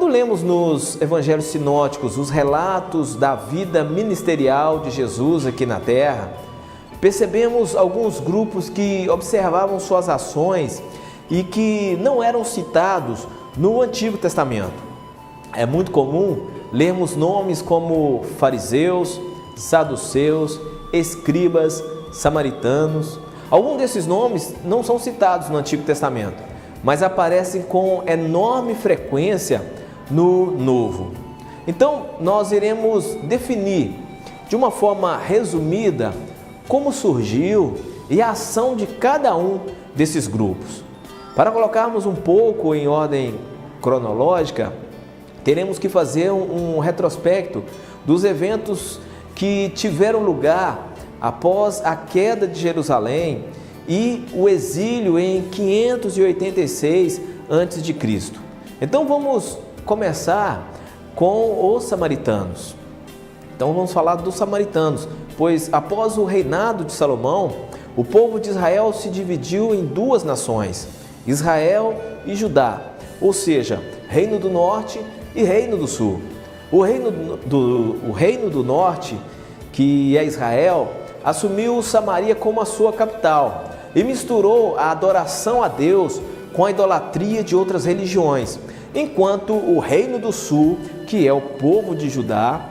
Quando lemos nos evangelhos sinóticos os relatos da vida ministerial de Jesus aqui na terra, percebemos alguns grupos que observavam suas ações e que não eram citados no Antigo Testamento. É muito comum lermos nomes como fariseus, saduceus, escribas, samaritanos. Alguns desses nomes não são citados no Antigo Testamento, mas aparecem com enorme frequência no Novo. Então, nós iremos definir de uma forma resumida como surgiu e a ação de cada um desses grupos. Para colocarmos um pouco em ordem cronológica, teremos que fazer um retrospecto dos eventos que tiveram lugar após a queda de Jerusalém e o exílio em 586 a.C. Então vamos começar com os samaritanos. Então vamos falar dos samaritanos, pois após o reinado de Salomão, o povo de Israel se dividiu em duas nações, Israel e Judá, ou seja, Reino do Norte e Reino do Sul. O reino do Norte, que é Israel, assumiu Samaria como a sua capital e misturou a adoração a Deus com a idolatria de outras religiões, enquanto o Reino do Sul, que é o povo de Judá,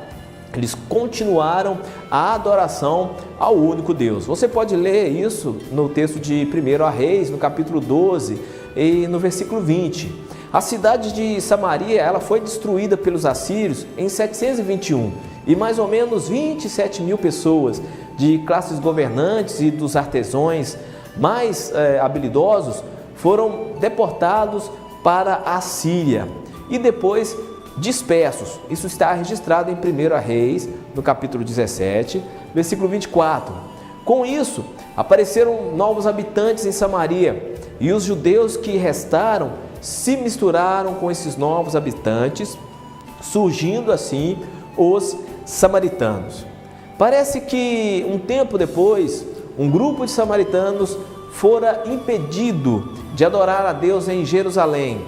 eles continuaram a adoração ao único Deus. Você pode ler isso no texto de 1 Reis, no capítulo 12 e no versículo 20. A cidade de Samaria ela foi destruída pelos assírios em 721 e mais ou menos 27 mil pessoas de classes governantes e dos artesãos mais habilidosos foram deportados para a Síria e depois dispersos. Isso está registrado em 1 Reis, no capítulo 17, versículo 24. Com isso, apareceram novos habitantes em Samaria e os judeus que restaram se misturaram com esses novos habitantes, surgindo assim os samaritanos. Parece que um tempo depois, um grupo de samaritanos fora impedido de adorar a Deus em Jerusalém.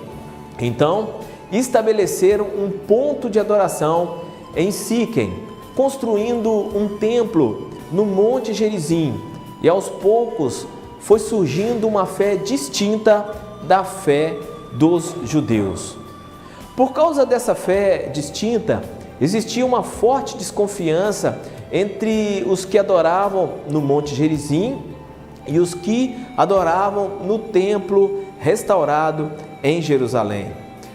Então, estabeleceram um ponto de adoração em Siquém, construindo um templo no Monte Gerizim. E aos poucos foi surgindo uma fé distinta da fé dos judeus. Por causa dessa fé distinta, existia uma forte desconfiança entre os que adoravam no Monte Gerizim e os que adoravam no templo restaurado em Jerusalém.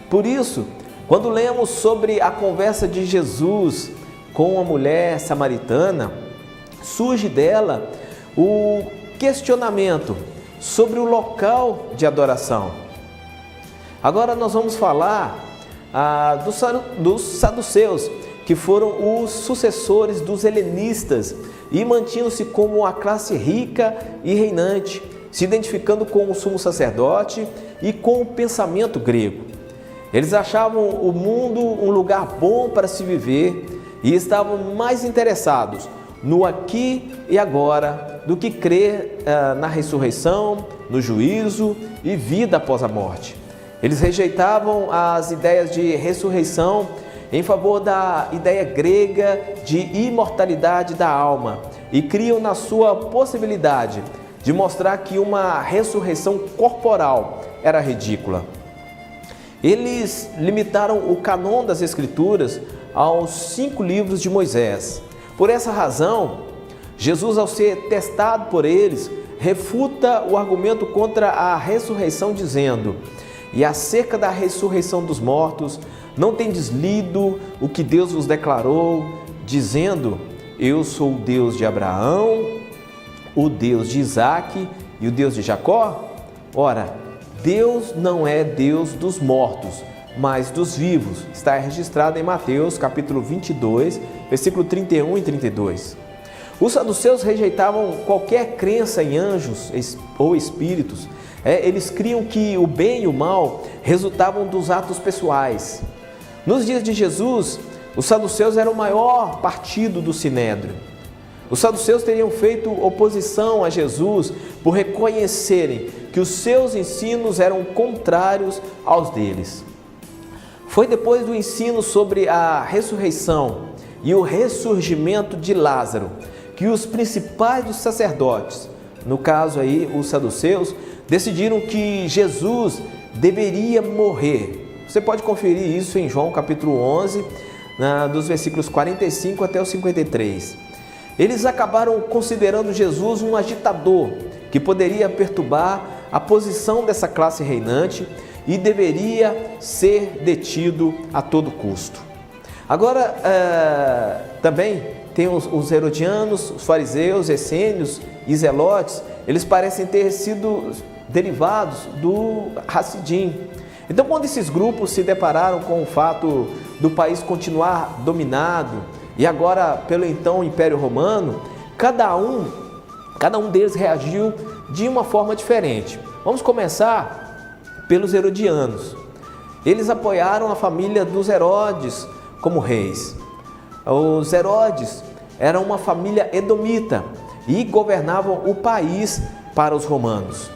Por isso, quando lemos sobre a conversa de Jesus com a mulher samaritana, surge dela o questionamento sobre o local de adoração. Agora nós vamos falar dos saduceus, que foram os sucessores dos helenistas e mantinham-se como a classe rica e reinante, se identificando com o sumo sacerdote e com o pensamento grego. Eles achavam o mundo um lugar bom para se viver e estavam mais interessados no aqui e agora do que crer na ressurreição, no juízo e vida após a morte. Eles rejeitavam as ideias de ressurreição em favor da ideia grega de imortalidade da alma e criam na sua possibilidade de mostrar que uma ressurreição corporal era ridícula. Eles limitaram o cânon das Escrituras aos 5 livros de Moisés. Por essa razão, Jesus, ao ser testado por eles, refuta o argumento contra a ressurreição dizendo: "E acerca da ressurreição dos mortos, não tendes lido o que Deus vos declarou, dizendo: Eu sou o Deus de Abraão, o Deus de Isaque e o Deus de Jacó? Ora, Deus não é Deus dos mortos, mas dos vivos." Está registrado em Mateus, capítulo 22, versículo 31 e 32. Os saduceus rejeitavam qualquer crença em anjos ou espíritos. Eles criam que o bem e o mal resultavam dos atos pessoais. Nos dias de Jesus, os saduceus eram o maior partido do Sinédrio. Os saduceus teriam feito oposição a Jesus por reconhecerem que os seus ensinos eram contrários aos deles. Foi depois do ensino sobre a ressurreição e o ressurgimento de Lázaro que os principais dos sacerdotes, no caso aí os saduceus, decidiram que Jesus deveria morrer. Você pode conferir isso em João capítulo 11, dos versículos 45 até o 53. Eles acabaram considerando Jesus um agitador que poderia perturbar a posição dessa classe reinante e deveria ser detido a todo custo. Agora, também tem os herodianos, os fariseus, essênios e zelotes, eles parecem ter sido derivados do Hassidim. Então, quando esses grupos se depararam com o fato do país continuar dominado e agora pelo então Império Romano, cada um deles reagiu de uma forma diferente. Vamos começar pelos herodianos. Eles apoiaram a família dos Herodes como reis. Os Herodes eram uma família edomita e governavam o país para os romanos.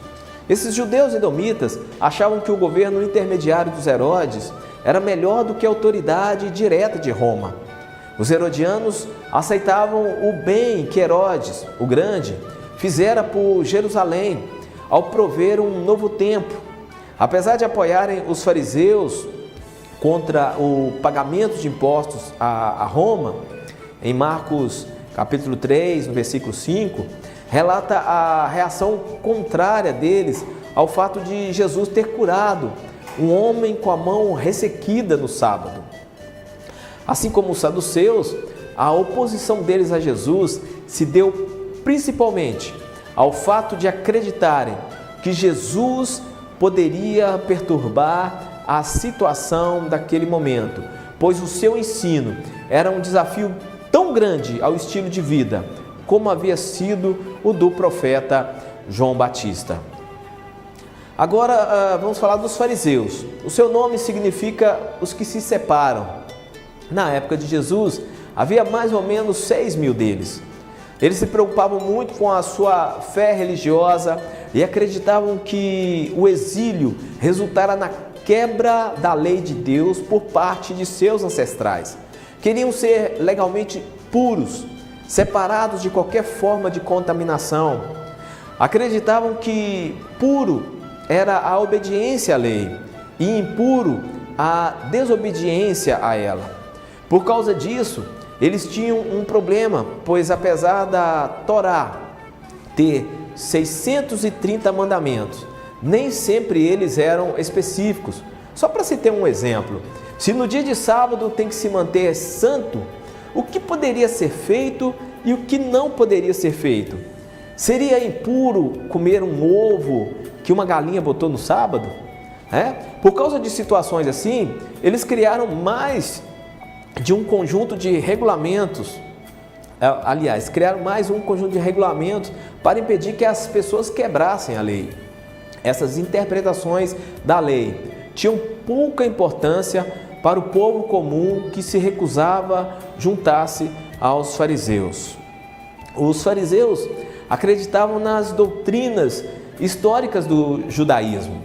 Esses judeus edomitas achavam que o governo intermediário dos Herodes era melhor do que a autoridade direta de Roma. Os herodianos aceitavam o bem que Herodes, o Grande, fizera por Jerusalém ao prover um novo templo. Apesar de apoiarem os fariseus contra o pagamento de impostos a Roma, em Marcos capítulo 3, no versículo 5, relata a reação contrária deles ao fato de Jesus ter curado um homem com a mão ressequida no sábado. Assim como os saduceus, a oposição deles a Jesus se deu principalmente ao fato de acreditarem que Jesus poderia perturbar a situação daquele momento, pois o seu ensino era um desafio tão grande ao estilo de vida como havia sido o do profeta João Batista. Agora vamos falar dos fariseus. O seu nome significa os que se separam. Na época de Jesus, havia mais ou menos 6.000 deles. Eles se preocupavam muito com a sua fé religiosa e acreditavam que o exílio resultara na quebra da lei de Deus por parte de seus ancestrais. Queriam ser legalmente puros, separados de qualquer forma de contaminação. Acreditavam que puro era a obediência à lei e impuro a desobediência a ela. Por causa disso, eles tinham um problema, pois apesar da Torá ter 630 mandamentos, nem sempre eles eram específicos. Só para se ter um exemplo, se no dia de sábado tem que se manter santo, o que poderia ser feito e o que não poderia ser feito? Seria impuro comer um ovo que uma galinha botou no sábado? Por causa de situações assim, eles criaram mais de um conjunto de regulamentos. Aliás, criaram mais um conjunto de regulamentos para impedir que as pessoas quebrassem a lei. Essas interpretações da lei tinham pouca importância para o povo comum que se recusava juntar-se aos fariseus. Os fariseus acreditavam nas doutrinas históricas do judaísmo,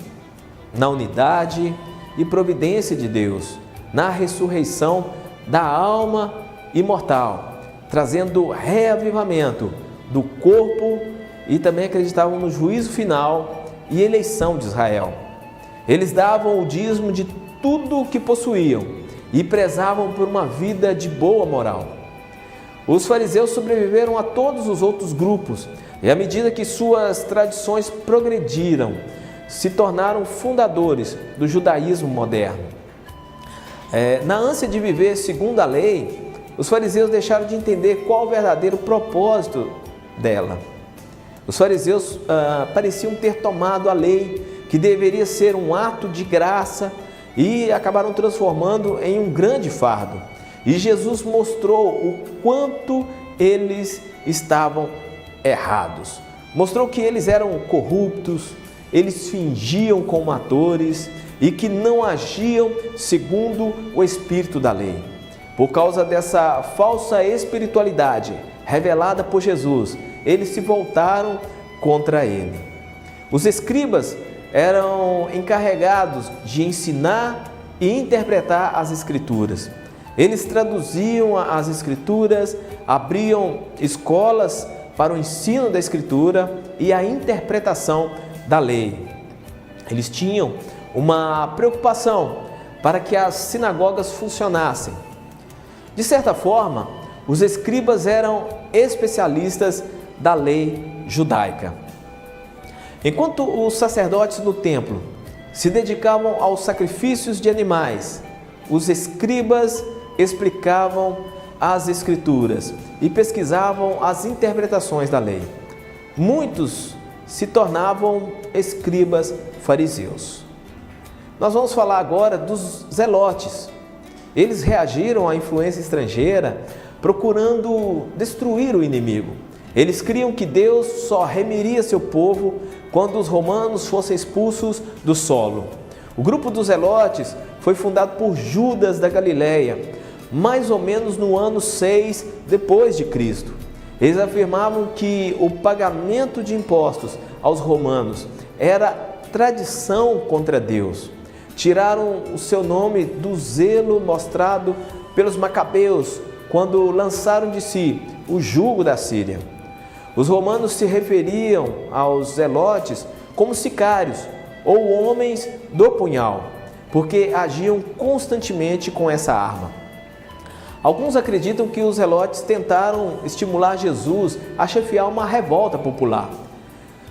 na unidade e providência de Deus, na ressurreição da alma imortal, trazendo reavivamento do corpo, e também acreditavam no juízo final e eleição de Israel. Eles davam o dízimo de tudo o que possuíam e prezavam por uma vida de boa moral. Os fariseus sobreviveram a todos os outros grupos e, à medida que suas tradições progrediram, se tornaram fundadores do judaísmo moderno. Na ânsia de viver segundo a lei, os fariseus deixaram de entender qual o verdadeiro propósito dela. Os fariseus pareciam ter tomado a lei, que deveria ser um ato de graça, e acabaram transformando em um grande fardo. E Jesus mostrou o quanto eles estavam errados. Mostrou que eles eram corruptos, eles fingiam como atores e que não agiam segundo o espírito da lei. Por causa dessa falsa espiritualidade revelada por Jesus, eles se voltaram contra ele. Os escribas eram encarregados de ensinar e interpretar as Escrituras. Eles traduziam as Escrituras, abriam escolas para o ensino da Escritura e a interpretação da lei. Eles tinham uma preocupação para que as sinagogas funcionassem. De certa forma, os escribas eram especialistas da lei judaica. Enquanto os sacerdotes do templo se dedicavam aos sacrifícios de animais, os escribas explicavam as Escrituras e pesquisavam as interpretações da lei. Muitos se tornavam escribas fariseus. Nós vamos falar agora dos zelotes. Eles reagiram à influência estrangeira, procurando destruir o inimigo. Eles criam que Deus só remiria seu povo quando os romanos fossem expulsos do solo. O grupo dos zelotes foi fundado por Judas da Galileia, mais ou menos no ano 6 depois de Cristo. Eles afirmavam que o pagamento de impostos aos romanos era tradição contra Deus. Tiraram o seu nome do zelo mostrado pelos macabeus quando lançaram de si o jugo da Síria. Os romanos se referiam aos zelotes como sicários ou homens do punhal, porque agiam constantemente com essa arma. Alguns acreditam que os zelotes tentaram estimular Jesus a chefiar uma revolta popular.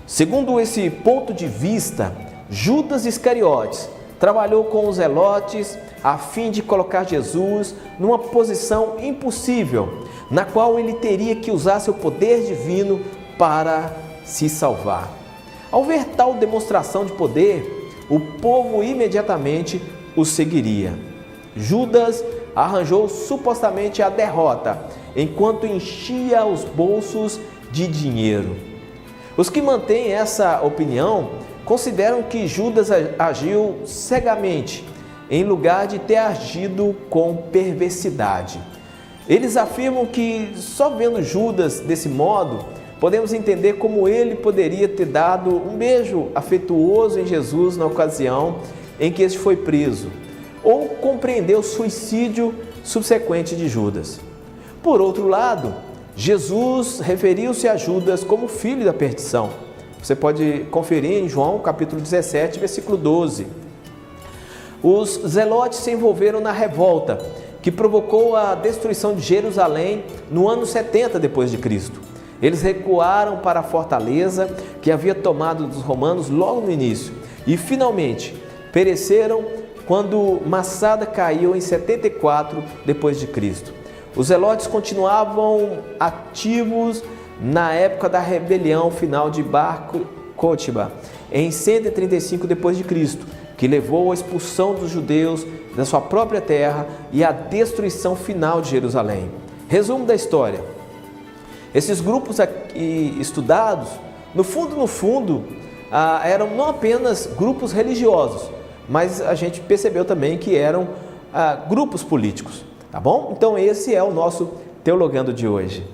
Segundo esse ponto de vista, Judas Iscariotes trabalhou com os zelotes a fim de colocar Jesus numa posição impossível, na qual ele teria que usar seu poder divino para se salvar. Ao ver tal demonstração de poder, o povo imediatamente o seguiria. Judas arranjou supostamente a derrota, enquanto enchia os bolsos de dinheiro. Os que mantêm essa opinião consideram que Judas agiu cegamente, em lugar de ter agido com perversidade. Eles afirmam que só vendo Judas desse modo, podemos entender como ele poderia ter dado um beijo afetuoso em Jesus na ocasião em que este foi preso, ou compreender o suicídio subsequente de Judas. Por outro lado, Jesus referiu-se a Judas como filho da perdição. Você pode conferir em João capítulo 17, versículo 12. Os zelotes se envolveram na revolta que provocou a destruição de Jerusalém no ano 70 depois de Cristo. Eles recuaram para a fortaleza que havia tomado dos romanos logo no início e finalmente pereceram quando Massada caiu em 74 depois de Cristo. Os zelotes continuavam ativos na época da rebelião final de Bar Cokhba, em 135 depois de Cristo, que levou à expulsão dos judeus da sua própria terra e à destruição final de Jerusalém. Resumo da história: esses grupos aqui estudados, no fundo, eram não apenas grupos religiosos, mas a gente percebeu também que eram grupos políticos, tá bom? Então esse é o nosso Teologando de hoje.